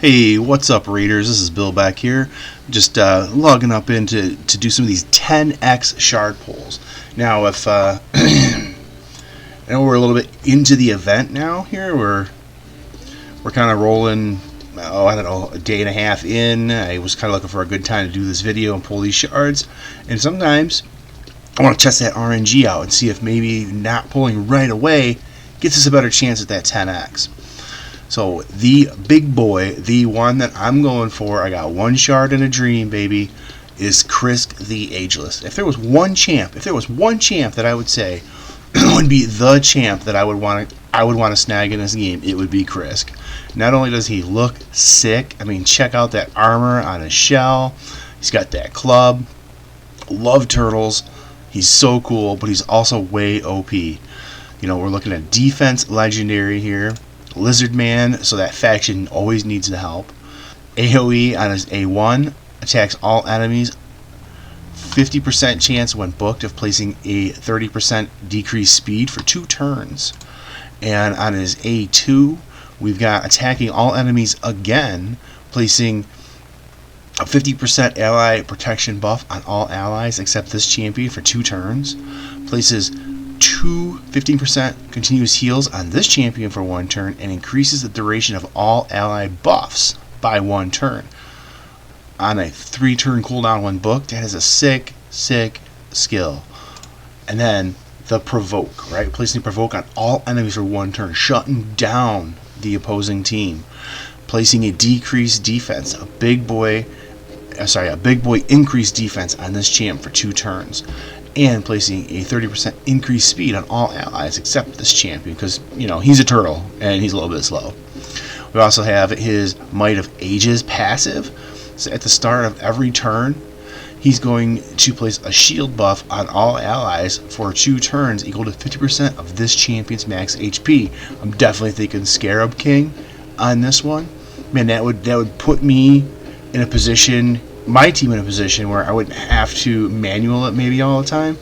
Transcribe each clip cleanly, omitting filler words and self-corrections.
Hey, what's up, Raiders? This is Bill back here. Just logging up in to do some of these 10x shard pulls. Now, if I know we're a little bit into the event now here, we're kind of rolling. Oh, I don't know, a day and a half in. I was kind of looking for a good time to do this video and pull these shards. And sometimes I want to test that RNG out and see if maybe not pulling right away gets us a better chance at that 10x. So the big boy, the one that I'm going for, I got one shard and a dream, baby, is Krisk the Ageless. If there was one champ that I would say would be the champ that I would want to snag in this game, it would be Krisk. Not only does he look sick, I mean, check out that armor on his shell. He's got that club. Love turtles. He's so cool, but he's also way OP. You know, we're looking at defense legendary here. Lizard Man, so that faction always needs the help. AoE on his A1 attacks all enemies. 50% chance when booked of placing a 30% decreased speed for 2 turns. And on his A2, we've got attacking all enemies again, placing a 50% ally protection buff on all allies except this champion for 2 turns. Places 15% continuous heals on this champion for 1 turn, and increases the duration of all ally buffs by 1 turn. On a 3-turn cooldown when booked, that is a sick skill. And then the provoke, right? Placing provoke on all enemies for 1 turn, shutting down the opposing team. Placing a decreased defense, a big boy increased defense on this champ for 2 turns. And placing a 30% increased speed on all allies except this champion, because, you know, he's a turtle and he's a little bit slow. We also have his Might of Ages passive. So at the start of every turn, he's going to place a shield buff on all allies for 2 turns equal to 50% of this champion's max HP. I'm definitely thinking Scarab King on this one. Man, that would put me in a position, my team in a position where I wouldn't have to manual it maybe all the time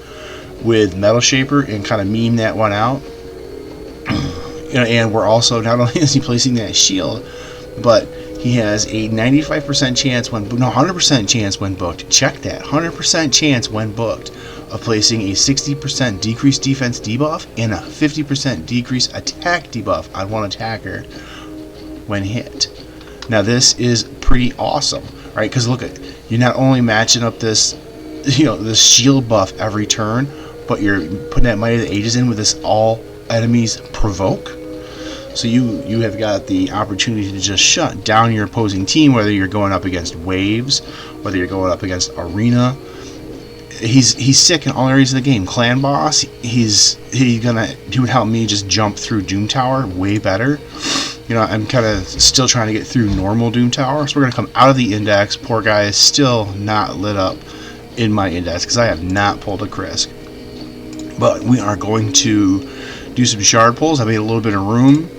with Metal Shaper and kind of meme that one out. And we're also, not only is he placing that shield, but he has a 95% chance 100% chance when booked. Check that, 100% chance when booked of placing a 60% decreased defense debuff and a 50% decreased attack debuff on one attacker when hit. Now this is pretty awesome, right? Because look at, you're not only matching up this, this shield buff every turn, but you're putting that Might of the Ages in with this all enemies provoke. So you have got the opportunity to just shut down your opposing team, whether you're going up against waves, whether you're going up against arena. He's sick in all areas of the game. Clan boss, he would help me just jump through Doom Tower way better. I'm kind of still trying to get through normal Doom Tower, so we're going to come out of the index. Poor guy is still not lit up in my index because I have not pulled a Krisk. But we are going to do some shard pulls. I made a little bit of room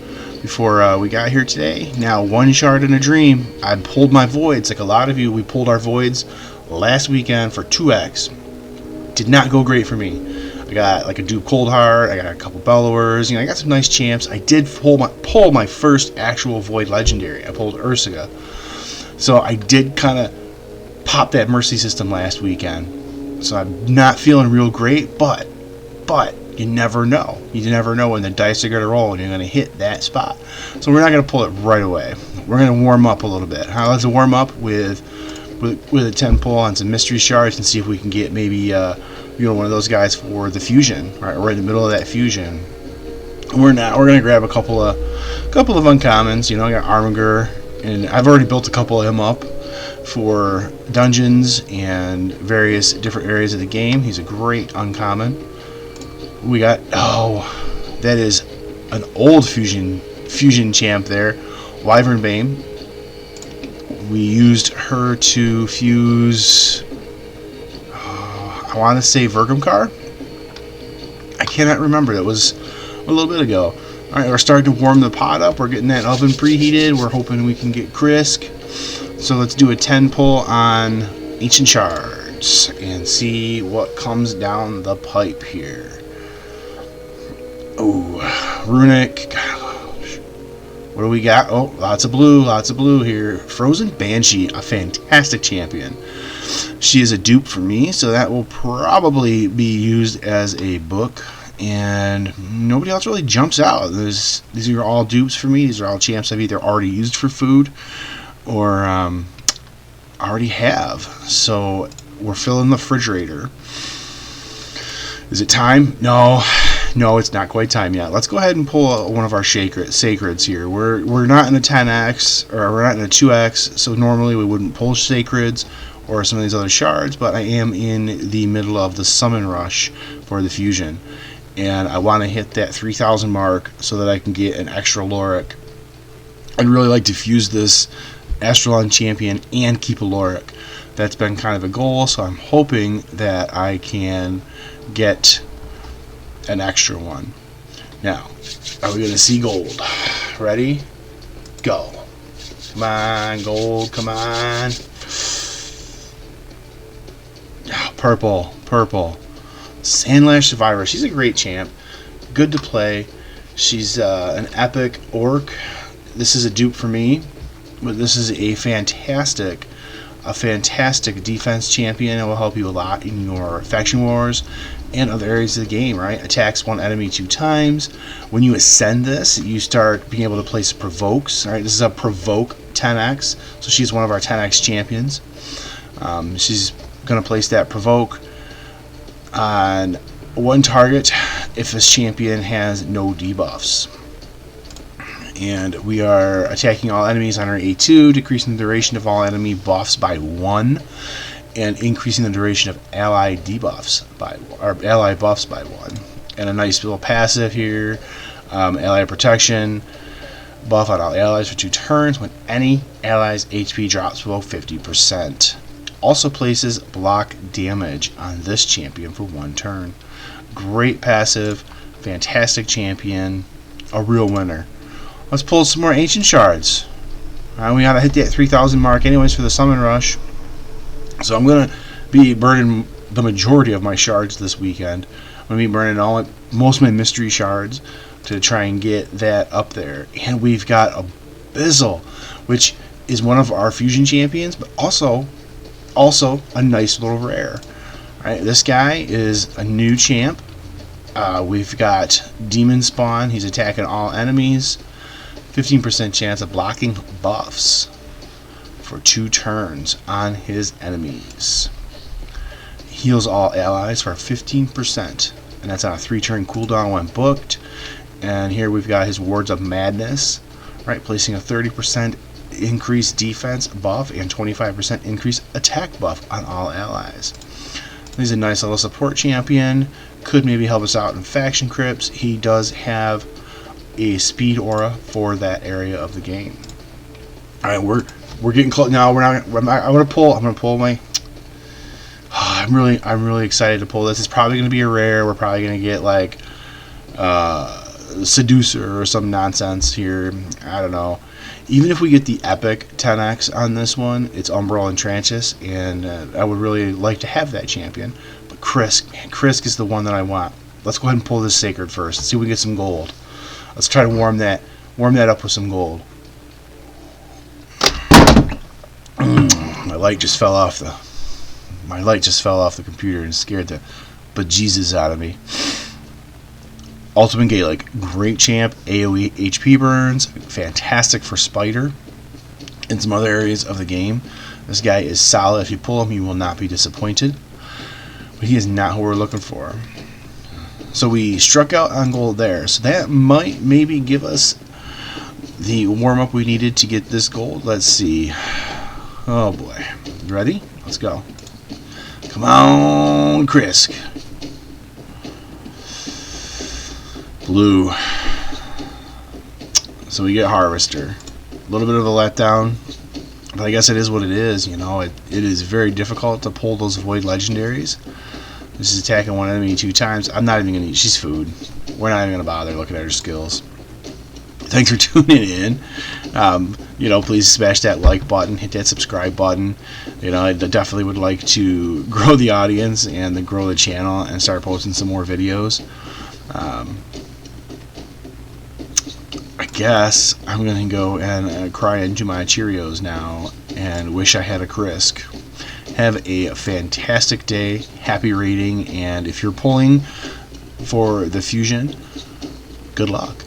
before we got here today. Now, 1 shard and a dream. I pulled my voids. Like a lot of you, we pulled our voids last weekend for 2x. Did not go great for me. I got like a Dupe Coldheart, I got a couple Bellowers, I got some nice champs. I did pull my first actual Void Legendary. I pulled Ursaga. So I did kind of pop that Mercy system last weekend. So I'm not feeling real great, but you never know. You never know when the dice are going to roll and you're going to hit that spot. So we're not going to pull it right away. We're going to warm up a little bit. Let's warm up with a 10 pull on some mystery shards and see if we can get maybe one of those guys for the fusion, right? We're in the middle of that fusion. We're going to grab a couple of uncommons. I got Armiger, and I've already built a couple of him up for dungeons and various different areas of the game. He's a great uncommon. We got, that is an old fusion champ there, Wyvern Bane. We used her to fuse, I want to say Vergumkar. I cannot remember. That was a little bit ago. All right, we're starting to warm the pot up. We're getting that oven preheated. We're hoping we can get Krisk. So let's do a 10 pull on Ancient Shards and see what comes down the pipe here. Oh, Runic. Gosh. What do we got? Oh, lots of blue here. Frozen Banshee, a fantastic champion. She is a dupe for me, so that will probably be used as a book. And nobody else really jumps out. These are all dupes for me. These are all champs I've either already used for food or already have. So we're filling the refrigerator. Is it time? No, it's not quite time yet. Let's go ahead and pull one of our sacreds here. We're not in a 10x, or we're not in a 2x, so normally we wouldn't pull sacreds or some of these other shards, but I am in the middle of the summon rush for the fusion. And I want to hit that 3,000 mark so that I can get an extra Loric. I'd really like to fuse this Astralon champion and keep a Loric. That's been kind of a goal, so I'm hoping that I can get an extra one. Now, are we going to see gold? Ready? Go. Come on, gold, come on. Purple. Sandlash Survivor. She's a great champ. Good to play. She's an epic orc. This is a dupe for me, but this is a fantastic defense champion. It will help you a lot in your faction wars and other areas of the game, right? Attacks one enemy 2 times. When you ascend this, you start being able to place provokes. All right, this is a provoke 10x, so she's one of our 10x champions. She's going to place that provoke on one target if this champion has no debuffs. And we are attacking all enemies on our A2, decreasing the duration of all enemy buffs by 1, and increasing the duration of ally buffs by 1. And a nice little passive here, ally protection, buff on all allies for 2 turns when any ally's HP drops below 50%. Also places block damage on this champion for 1 turn. Great passive, fantastic champion, a real winner. Let's pull some more ancient shards. We gotta hit that 3,000 mark anyways for the summon rush. So I'm gonna be burning the majority of my shards this weekend. I'm gonna be burning most of my mystery shards to try and get that up there. And we've got a Bizzle, which is one of our fusion champions, but also a nice little rare. Right, this guy is a new champ. We've got Demon Spawn. He's attacking all enemies. 15% chance of blocking buffs for 2 turns on his enemies. Heals all allies for 15%, and that's on a 3-turn cooldown when booked. And here we've got his Wards of Madness, right, placing a 30% increased defense buff and 25% increased attack buff on all allies. He's a nice little support champion. Could maybe help us out in faction crypts. He does have a speed aura for that area of the game. All right, we're getting close now. I'm gonna pull my. I'm really excited to pull this. It's probably gonna be a rare. We're probably gonna get like Seducer or some nonsense here. I don't know. Even if we get the epic 10x on this one, it's Umbral and Tranchus, and I would really like to have that champion. But Krisk, man, Krisk is the one that I want. Let's go ahead and pull this sacred first. Let's see if we get some gold. Let's try to warm that up with some gold. My light just fell off the computer and scared the bejesus out of me. Ultimate Gaelic, great champ, AoE HP burns, fantastic for Spider in some other areas of the game. This guy is solid. If you pull him, you will not be disappointed. But he is not who we're looking for. So we struck out on gold there. So that might maybe give us the warm-up we needed to get this gold. Let's see. Oh boy. You ready? Let's go. Come on, Krisk. Blue. So we get Harvester. A little bit of a letdown, but I guess it is what it is. You know, it is very difficult to pull those Void Legendaries. This is attacking one enemy 2 times. I'm not even going to use. She's food. We're not even going to bother looking at her skills. Thanks for tuning in. You know, please smash that like button, hit that subscribe button. You know, I definitely would like to grow the audience and grow the channel and start posting some more videos. I guess I'm going to go and cry into my Cheerios now and wish I had a Krisk. Have a fantastic day, happy reading, and if you're pulling for the Fusion, good luck.